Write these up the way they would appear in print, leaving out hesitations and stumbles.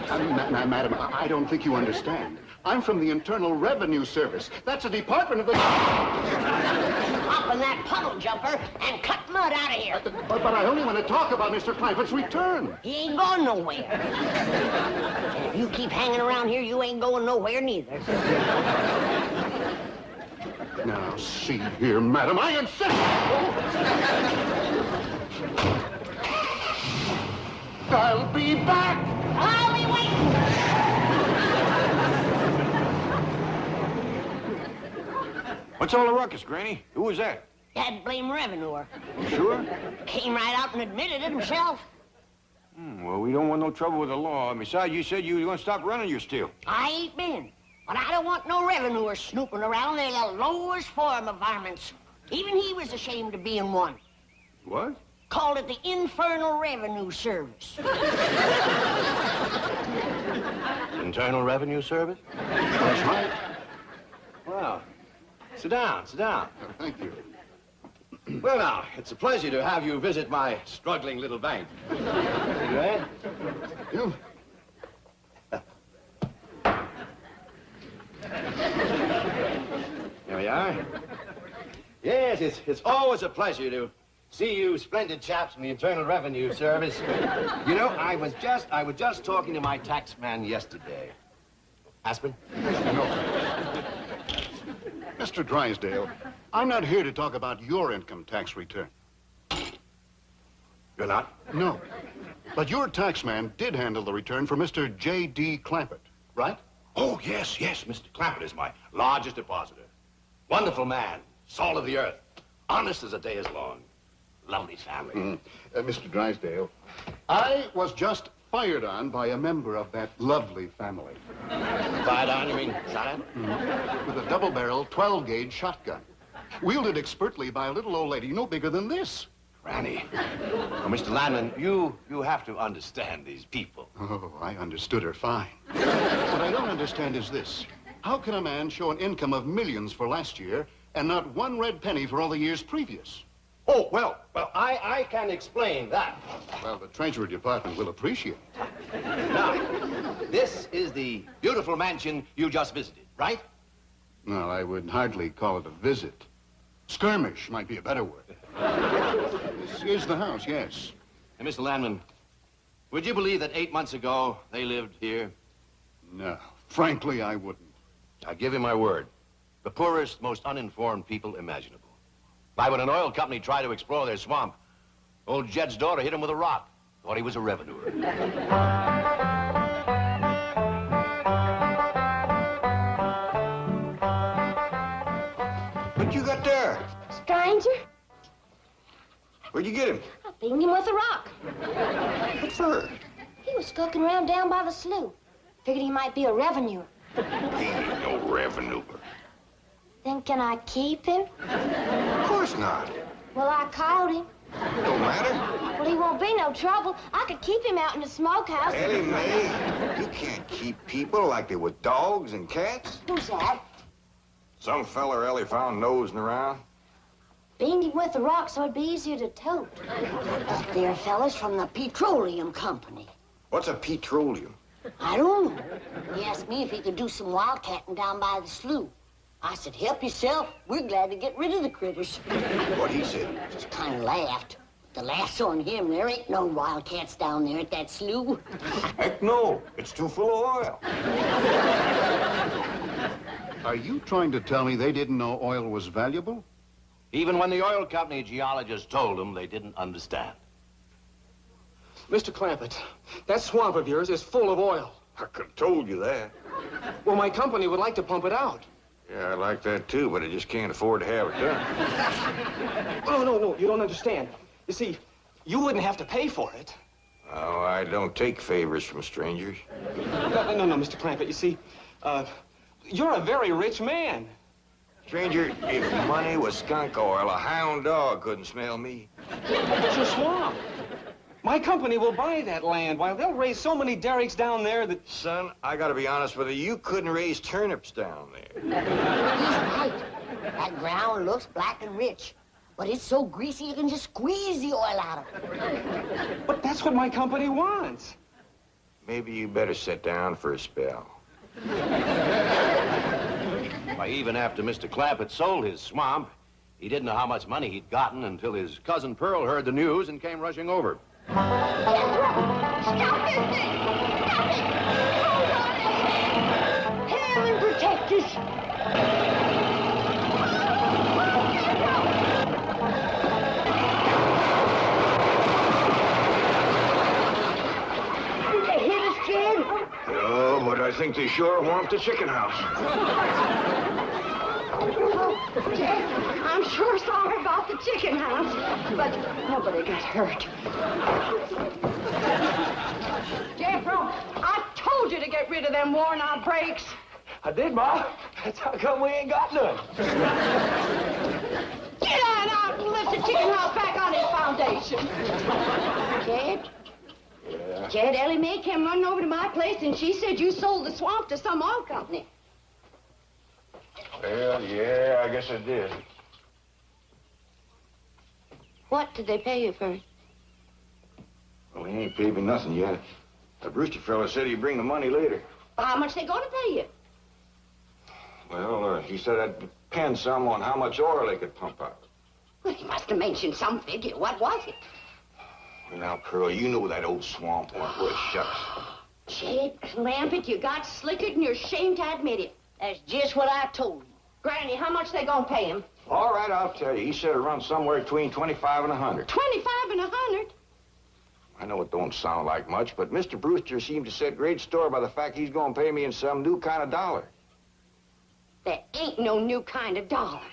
Madam, I don't think you understand. I'm from the Internal Revenue Service. That's a department of the... Hop in that puddle, Jumper, and cut mud out of here. But I only want to talk about Mr. Clampett's return. He ain't going nowhere. And if you keep hanging around here, you ain't going nowhere neither. Now, see here, madam, I insist. I'll be back. I'll be waiting. What's all the ruckus, Granny? Who was that? That blame revenuer. Sure? Came right out and admitted it himself. Well, we don't want no trouble with the law. And besides, you said you were going to stop running your still. I ain't been. But I don't want no revenuers snooping around. They're the lowest form of varmints. Even he was ashamed of being one. What? Called it the Infernal Revenue Service. Internal Revenue Service? That's right. Well, sit down, sit down. Thank you. Well, now, it's a pleasure to have you visit my struggling little bank. Right? You? Here we are. Yes, it's always a pleasure to see you splendid chaps from the Internal Revenue Service. You know, I was just talking to my taxman yesterday. Aspen? No. Mr. Drysdale, I'm not here to talk about your income tax return. You're not? No. But your taxman did handle the return for Mr. J.D. Clampett, right? Oh, yes. Mr. Clampett is my largest depositor. Wonderful man, salt of the earth, honest as a day is long. Lovely family. Mr. Drysdale, I was just fired on by a member of that lovely family. Fired on, you mean shot at? With a double-barrel 12-gauge shotgun. Wielded expertly by a little old lady no bigger than this. Granny. Oh, Mr. Landman, you have to understand these people. Oh, I understood her fine. What I don't understand is this. How can a man show an income of millions for last year and not one red penny for all the years previous? Oh, well, I can explain that. Well, the Treasury Department will appreciate it. Now, this is the beautiful mansion you just visited, right? No, I would hardly call it a visit. Skirmish might be a better word. This is the house, yes. And Mr. Landman, would you believe that 8 months ago they lived here? No, frankly, I wouldn't. I give you my word. The poorest, most uninformed people imaginable. Like when an oil company tried to explore their swamp, old Jed's daughter hit him with a rock. Thought he was a revenuer. What you got there? Stranger, Where'd you get him? I beamed him with a rock. What for? He was skulking around down by the slough. Figured he might be a revenuer. He ain't no revenue. Then can I keep him? Of course not. Well, I caught him. Don't matter. Well, he won't be no trouble. I could keep him out in the smokehouse. Ellie Mae, you can't keep people like they were dogs and cats. Who's that? Some feller Ellie found nosing around. Beamed him with a rock so it'd be easier to tote. They're fellas from the petroleum company. What's a petroleum? I don't know. He asked me if he could do some wildcatting down by the slough. I said, help yourself. We're glad to get rid of the critters. What he said? Just kind of laughed. The laugh's on him. There ain't no wildcats down there at that slough. Heck no. It's too full of oil. Are you trying to tell me they didn't know oil was valuable? Even when the oil company geologists told them, they didn't understand. Mr. Clampett, that swamp of yours is full of oil. I could have told you that. Well, my company would like to pump it out. Yeah, I like that too, but I just can't afford to have it done. Oh, no, you don't understand. You see, you wouldn't have to pay for it. Oh, I don't take favors from strangers. No, Mr. Clampett, you see, you're a very rich man. Stranger, if money was skunk oil, a hound dog couldn't smell me. It's your swamp. My company will buy that land while they'll raise so many derricks down there that... Son, I gotta be honest with you, you couldn't raise turnips down there. He's right. That ground looks black and rich. But it's so greasy you can just squeeze the oil out of it. But that's what my company wants. Maybe you better sit down for a spell. Why, even after Mr. Clapp had sold his swamp, he didn't know how much money he'd gotten until his cousin Pearl heard the news and came rushing over. Stop this thing! Stop it! Hold on to him! Heaven protect us! Did they hit us, Jed? Oh, but I think they sure want the chicken house. Jed, I'm sure sorry about the chicken house, but nobody got hurt. Jethro, I told you to get rid of them worn-out brakes. I did, Ma. That's how come we ain't got none. Get on out and lift the chicken house back on its foundation. Jed? Yeah. Jed, Ellie Mae came running over to my place, and she said you sold the swamp to some oil company. Well, yeah, I guess I did. What did they pay you for it? Well, he ain't paid me nothing yet. The Brewster fella said he'd bring the money later. How much they going to pay you? Well, he said that'd depend some on how much oil they could pump out. Well, he must have mentioned some figure. What was it? Well, now, Pearl, you know that old swamp wasn't worth shucks. Jed Clampett, you got slickered and you're ashamed to admit it. That's just what I told you. Granny, how much they gonna pay him? All right, I'll tell you. He said it runs somewhere between 25 and 100. 25 and 100? I know it don't sound like much, but Mr. Brewster seemed to set great store by the fact he's going to pay me in some new kind of dollar. There ain't no new kind of dollars.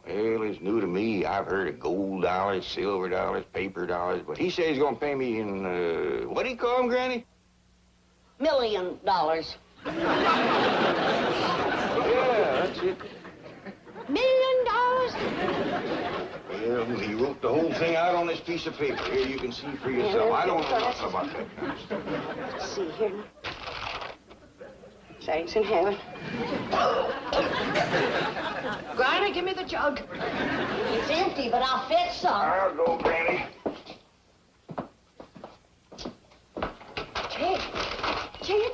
Well, it's new to me. I've heard of gold dollars, silver dollars, paper dollars, but he says he's going to pay me in, what do you call them, Granny? $1 million. Yeah, that's it. $1 million? Well, he wrote the whole thing out on this piece of paper. Here, you can see for yourself. I don't know nothing about that kind of stuff. Let's see here. Thanks in heaven. Granny, give me the jug. It's empty, but I'll fetch some. I'll go, Granny. Jed,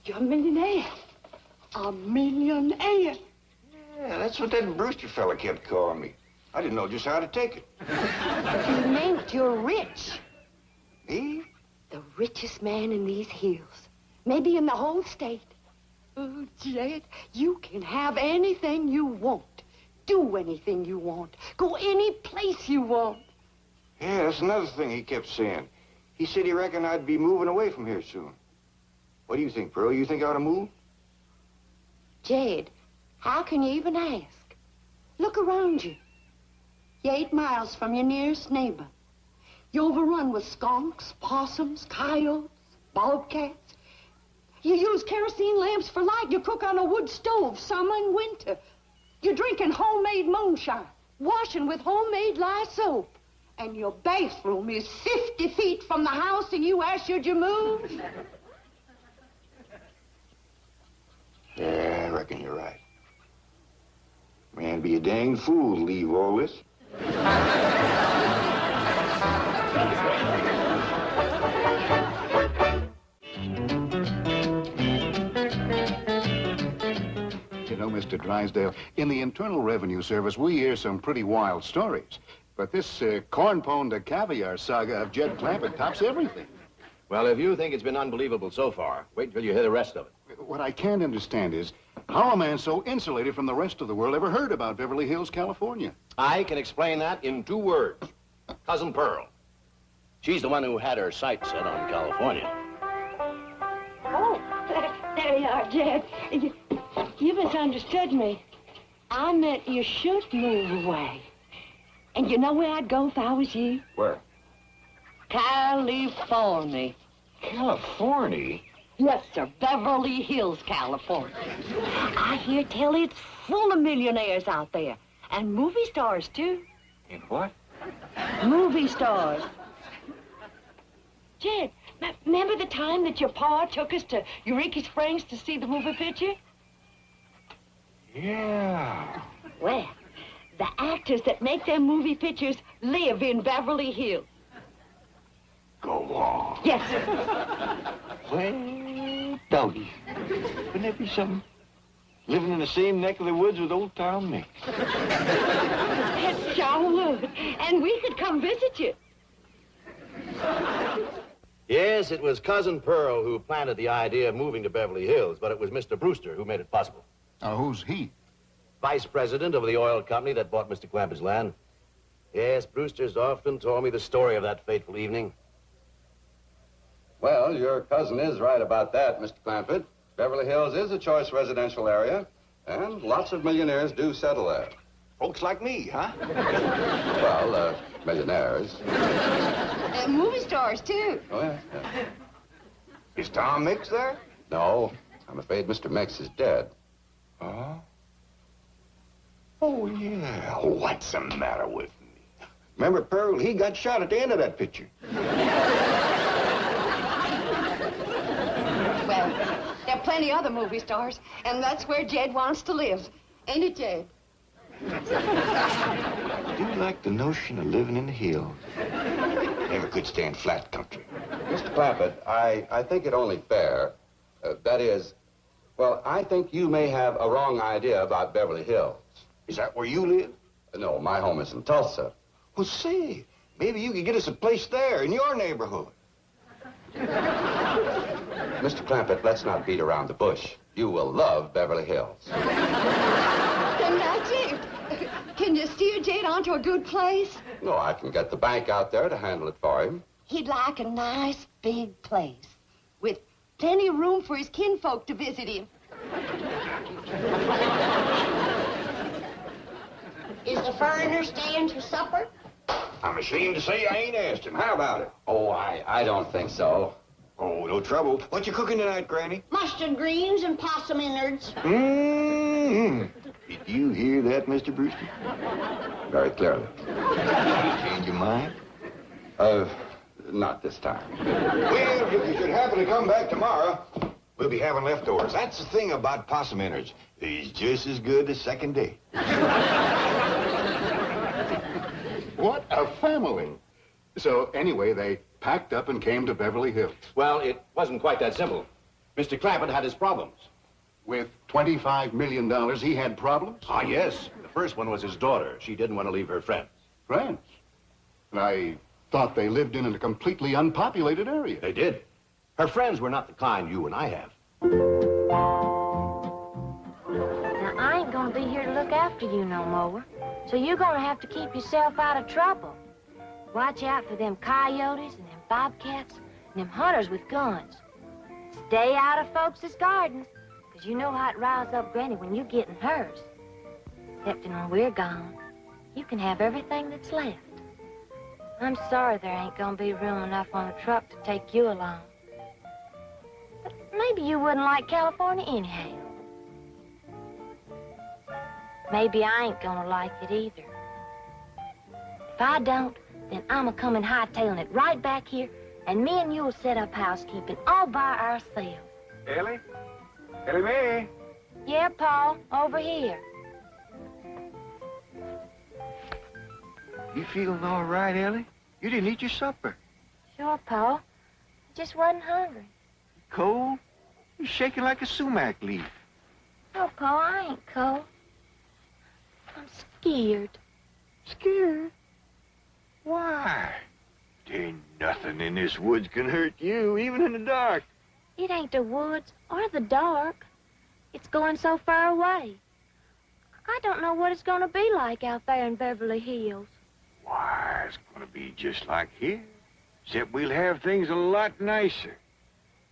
you're a millionaire. A millionaire. Yeah, that's what that Brewster fella kept calling me. I didn't know just how to take it. You meant you're rich. Me? The richest man in these hills. Maybe in the whole state. Oh, Jed, you can have anything you want. Do anything you want. Go any place you want. Yeah, that's another thing he kept saying. He said he reckoned I'd be moving away from here soon. What do you think, Pearl? You think I ought to move? Jed, how can you even ask? Look around you. You're 8 miles from your nearest neighbor. You're overrun with skunks, possums, coyotes, bobcats. You use kerosene lamps for light. You cook on a wood stove, summer and winter. You're drinking homemade moonshine, washing with homemade lye soap. And your bathroom is 50 feet from the house, and you ask should you move? Yeah, I reckon you're right. Man, be a dang fool to leave all this. You know, Mr. Drysdale, in the Internal Revenue Service, we hear some pretty wild stories. But this corn pone to caviar saga of Jed Clampett tops everything. Well, if you think it's been unbelievable so far, wait till you hear the rest of it. What I can't understand is how a man so insulated from the rest of the world ever heard about Beverly Hills, California. I can explain that in 2 words. Cousin Pearl. She's the one who had her sights set on California. Oh, there you are, Jed. You misunderstood me. I meant you should move away. And you know where I'd go if I was you? Where? California. California? Yes, sir. Beverly Hills, California. I hear tell it's full of millionaires out there. And movie stars, too. In what? Movie stars. Jed, remember the time that your pa took us to Eureka Springs to see the movie picture? Yeah. Well, the actors that make them movie pictures live in Beverly Hills. Go on. Yes. Well, doggy. Wouldn't that be something? Living in the same neck of the woods with Old Town Mick. It sure would. And we could come visit you. Yes, it was Cousin Pearl who planted the idea of moving to Beverly Hills, but it was Mr. Brewster who made it possible. Who's he? Vice president of the oil company that bought Mr. Clampett's land. Yes, Brewster's often told me the story of that fateful evening. Well, your cousin is right about that, Mr. Clampett. Beverly Hills is a choice residential area, and lots of millionaires do settle there. Folks like me, huh? Well, millionaires. Movie stars, too. Oh, yeah. Is Tom Mix there? No, I'm afraid Mr. Mix is dead. Oh? Oh, yeah. What's the matter with me? Remember Pearl? He got shot at the end of that picture. Well, there are plenty other movie stars, and that's where Jed wants to live. Ain't it, Jed? I do like the notion of living in the hills. Never could stand flat country. Mr. Clampett, I think it only fair. That is, well, I think you may have a wrong idea about Beverly Hills. Is that where you live? No, my home is in Tulsa. Well, say, maybe you could get us a place there in your neighborhood. Mr. Clampett, let's not beat around the bush. You will love Beverly Hills. Then that's it. Can you steer Jed onto a good place? No, I can get the bank out there to handle it for him. He'd like a nice big place with plenty of room for his kinfolk to visit him. Is the foreigner staying for supper? I'm ashamed to say I ain't asked him. How about it? Oh, I don't think so. Oh, no trouble. What you cooking tonight, Granny? Mustard greens and possum innards. Mm-hmm. Did you hear that, Mr. Brewster? Very clearly. Change your mind? Not this time. Well, if you should happen to come back tomorrow, we'll be having leftovers. That's the thing about possum innards. He's just as good the second day. What a family. So anyway, they packed up and came to Beverly Hills. Well, it wasn't quite that simple. Mr. Clampett had his problems. With $25 million, he had problems? Ah, yes. The first one was his daughter. She didn't want to leave her friends. Friends? And I thought they lived in a completely unpopulated area. They did. Her friends were not the kind you and I have. Now, I ain't gonna be here to look after you no more. So you're gonna have to keep yourself out of trouble. Watch out for them coyotes and them bobcats and them hunters with guns. Stay out of folks' gardens, because you know how it riles up Granny when you get in hers. Except when we're gone, you can have everything that's left. I'm sorry there ain't gonna be room enough on the truck to take you along. But maybe you wouldn't like California anyhow. Maybe I ain't gonna like it either. If I don't, then I'm a-coming hightailing it right back here, and me and you'll set up housekeeping all by ourselves. Ellie? Ellie Mae? Yeah, Paul, over here. You feeling all right, Ellie? You didn't eat your supper. Sure, Paul. I just wasn't hungry. Cold? You're shaking like a sumac leaf. Oh, Paul, I ain't cold. I'm scared. Scared? Why? There ain't nothing in this woods can hurt you, even in the dark. It ain't the woods or the dark. It's going so far away. I don't know what it's going to be like out there in Beverly Hills. Why, it's going to be just like here. Except we'll have things a lot nicer.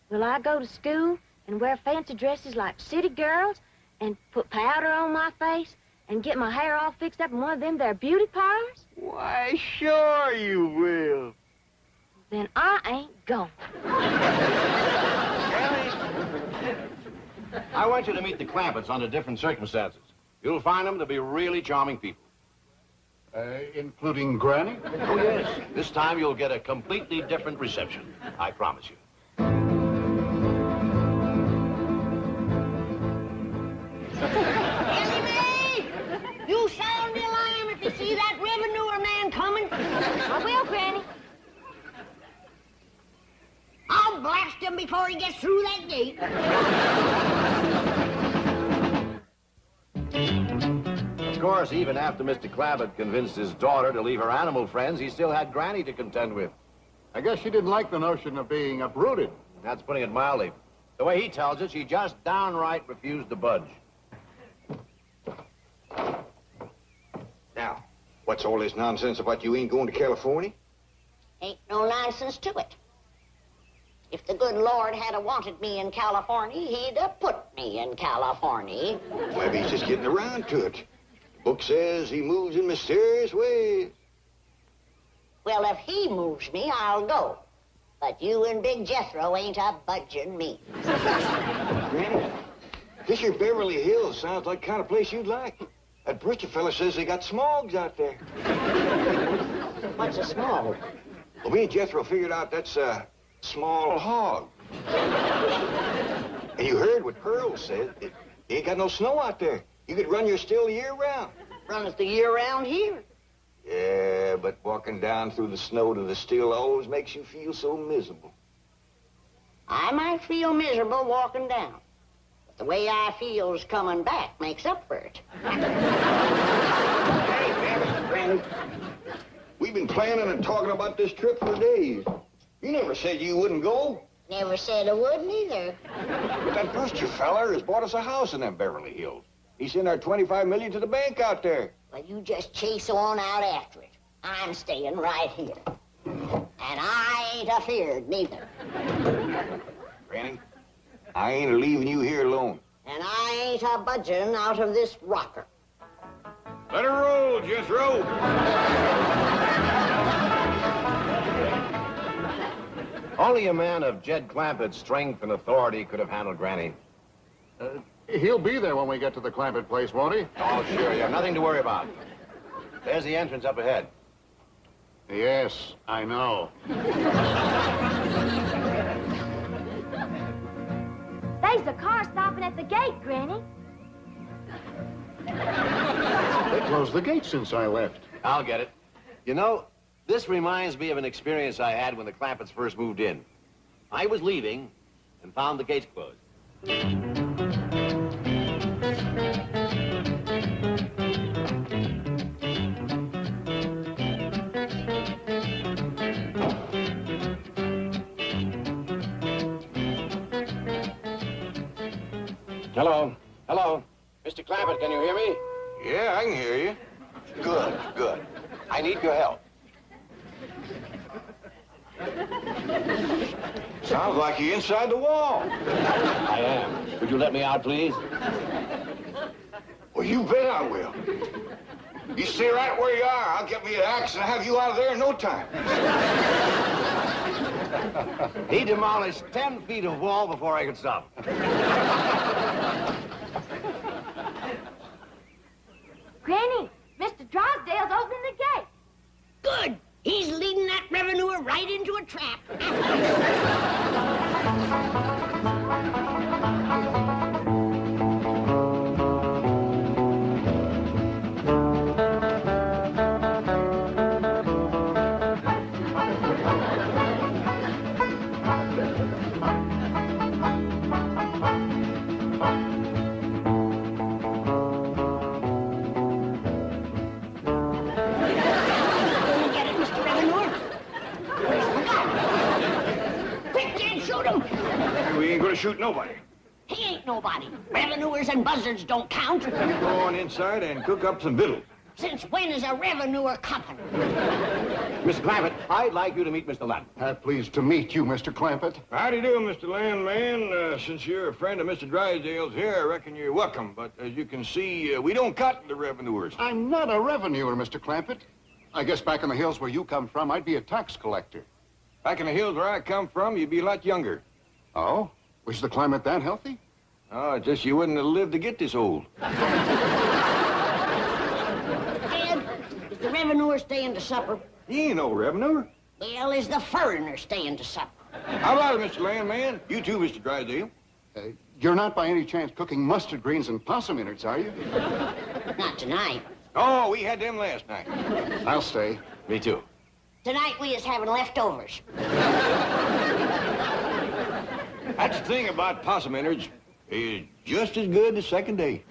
Will I go to school and wear fancy dresses like city girls and put powder on my face and get my hair all fixed up in one of them there beauty parlors? Why, sure you will. Then I ain't going. I want you to meet the Clampetts under different circumstances. You'll find them to be really charming people. Including Granny? Oh, yes. This time you'll get a completely different reception. I promise you. Ellie Mae! You sound the alarm if you see that revenue man coming. I will, Granny. before he gets through that gate. Of course, even after Mr. Clampett convinced his daughter to leave her animal friends, he still had Granny to contend with. I guess she didn't like the notion of being uprooted. That's putting it mildly. The way he tells it, she just downright refused to budge. Now, what's all this nonsense about you ain't going to California? Ain't no nonsense to it. If the good Lord had wanted me in California, he'd have put me in California. Maybe he's just getting around to it. The book says he moves in mysterious ways. Well, if he moves me, I'll go. But you and Big Jethro ain't a budging me. Granny, this here Beverly Hills sounds like the kind of place you'd like. That Britcher fella says they got smogs out there. What's a smog? Well, me and Jethro figured out that's a small hog. And you heard what Pearl said. It ain't got no snow out there. You could run your still year round. Run it the year round here. Yeah, but walking down through the snow to the still always makes you feel so miserable. I might feel miserable walking down. But the way I feels coming back makes up for it. Hey, damn it, Granny. We've been planning and talking about this trip for days. You never said you wouldn't go. Never said I wouldn't either. But that Brewster fella has bought us a house in them Beverly Hills. He sent our $25 million to the bank out there. Well, you just chase on out after it. I'm staying right here. And I ain't afeared neither. Granny, I ain't leaving you here alone. And I ain't a budging out of this rocker. Let her roll, Jethro. Only a man of Jed Clampett's strength and authority could have handled Granny. He'll be there when we get to the Clampett place, won't he? Oh, sure, you have nothing to worry about. There's the entrance up ahead. Yes, I know. There's a car stopping at the gate, Granny. They closed the gate since I left. I'll get it. You know, this reminds me of an experience I had when the Clampetts first moved in. I was leaving and found the gates closed. Hello. Hello. Mr. Clampett, can you hear me? Yeah, I can hear you. Good, good. I need your help. Sounds like you're inside the wall. I am. Would you let me out, please? Well, you bet I will. You stay right where you are. I'll get me an axe and have you out of there in no time. He demolished 10 feet of wall before I could stop. Granny, Mr. Drysdale's opening the gate. Good. He's leading that revenuer right into a trap. We ain't gonna shoot nobody. He ain't nobody. Revenuers and buzzards don't count. You go on inside and cook up some victuals. Since when is a revenuer company? Mr. Clampett, I'd like you to meet Mr. Latin. Pleased to meet you, Mr. Clampett. Howdy do, Mr. Landman. Since you're a friend of Mr. Drysdale's here, I reckon you're welcome. But as you can see, we don't cut the revenuers. I'm not a revenuer, Mr. Clampett. I guess back in the hills where you come from, I'd be a tax collector. Back in the hills where I come from, you'd be a lot younger. Oh? Was the climate that healthy? Oh, just you wouldn't have lived to get this old. Ed, is the revenuer staying to supper? He ain't no revenuer. Well, is the foreigner staying to supper? How about it, Mr. Landman? You too, Mr. Drysdale. You're not by any chance cooking mustard greens and possum innards, are you? Not tonight. Oh, we had them last night. I'll stay. Me too. Tonight we is having leftovers. That's the thing about possum innards. It's just as good the second day.